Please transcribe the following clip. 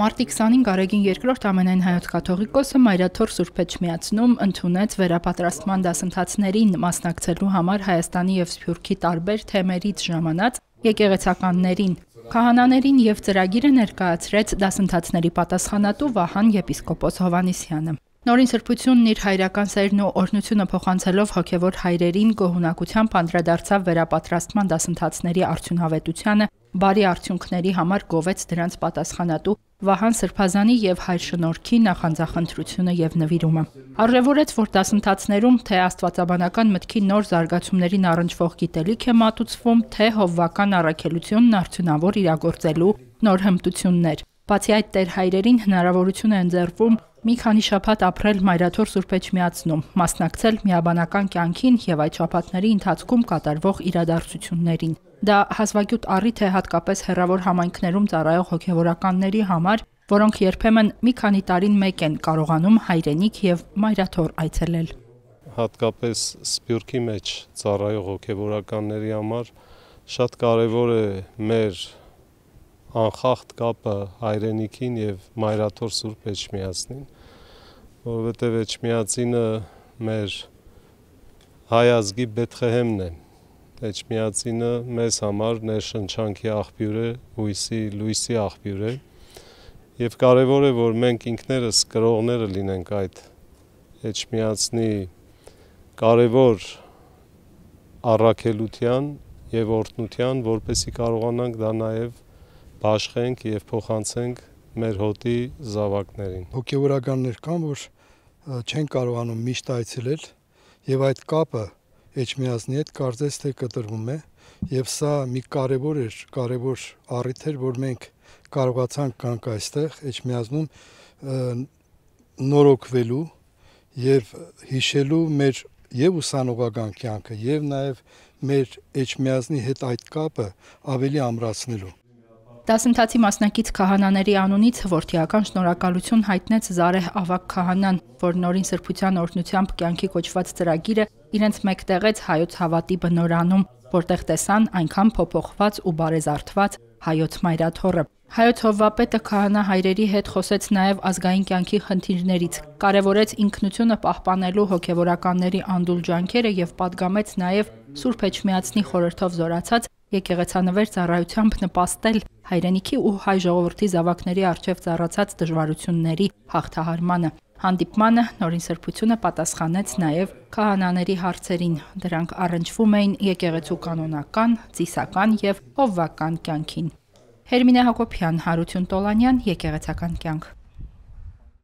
Մարտի 25 Գարեգին II ամենայն հայոց կաթողիկոսը Մայրաթոր Սուրբ Էջմիածնում ընդունեց վերապատրաստման դասընթացներին մասնակցելու համար Հայաստանի և Սփյուռքի տարբեր թեմերից ժամանած եկեղեցականներին, քահանաներին և ծրագիրը ներկայացրեց դասընթացների պատասխանատու Վահան եպիսկոպոս Հովհաննիսյանը։ Նորին սրբությունն իր հայրական սերն ու օրհնությունը փոխանցելով հոգևոր հայրերին գոհունակությամբ անդրադարձավ վերապատրաստման դասընթացների արդյունավետությանը, բարի արդյունքների համար գովեց դրանց պատասխանատու Վահան Սրբազանի և Հայր Շնորհքի նախանձախնդրությունը և նվիրումը։ Արժևորեց, որ դասընթացներում թե աստվածաբանական մտքի նոր զարգացումներին առնչվող գիտելիք է մատուցվում, թե հովվական առաքելությունն արդյունավոր իրագործելու նոր հմտություններ։ Բացի այդ, տեր հայրերին հնարավորություն է ընձեռվում մի քանի շաբաթ ապրել Մայրաթոր Սուրբ Էջմիածնում, մասնակցել միաբանական կյանքին և այդ շաբաթների ընթացքում կատարվող իրադարձություններին։ Դա հազվագյուտ առիթ է հատկապես հեռավոր համայնքներում ծառայող հոգևորականների համար, որոնք երբեմն մի քանի տարին մեկ են կարողանում հայրենիք և Մայրաթոր այցելել։ Հատկապես Սփյուռքի մեջ ծառայող հոգևորականների համար շատ կարևոր է մեր անխախտ կապը հայրենիքին և Մայրաթոր Սուրբ Էջմիածնին, որովհետև Էջմիածինը մեր հայ ազգի Բեթղեհեմն է։ Էջմիածինը մեզ համար ներշնչանքի աղբյուր է, լույսի աղբյուր է, և կարևոր է, որ մենք ինքներս կրողները լինենք այդ Էջմիածնի կարևոր առաքելության և օրհնության, որպեսզի կարողանանք դա նաև բաշխենք և փոխանցենք մեր հոտի զավակներին։ Հոգևորականներ կան, որ չեն կարողանում միշտ այցելել, և այդ կապը Էջմիածնի հետ կարծես թե կտրվում է, և սա մի կարևոր առիթ էր, որ մենք կարողացանք գանք այստեղ Էջմիածնում նորոգվելու և հիշելու մեր և ուսանողական կյանքը, և նաև մեր Էջմիածնի հետ այդ կապը ավելի ամրացնելու։ Դասընթացի մասնակից քահանաների անունից որդիական շնորհակալություն հայտնեց Զարեհ Ավագ քահանան, որ Նորին սրբության օրհնությամբ կյանքի կոչված ծրագիրը իրենց մեկտեղեց Հայոց հավատի բնօրանում, որտեղ տեսան այնքան փոփոխված ու բարեզարդված Հայոց Մայրաթորը։ Հայոց հովվապետը քահանա հայրերի հետ խոսեց նաև ազգային կյանքի խնդիրներից, կարևորեց ինքնությունը պահպանելու հոգևորականների անդուլ ջանքերը և պատգամեց նաև Սուրբ Էջմիածնի խորհրդով զորացած եկեղեցանվեր ծառայությամբ նպաստել հայրենիքի ու հայ ժողովրդի զավակների առջև ծառացած դժվարությունների հաղթահարմանը։ Հանդիպմանը Նորին սրբությունը պատասխանեց նաև քահանաների հարցերին։ Դրանք առնչվում էին եկեղեցու կանոնական, ծիսական և հովվական կյանքին։ Հերմինե Հակոբյան, Հարություն Տոլանյան, Եկեղեցական կյանք։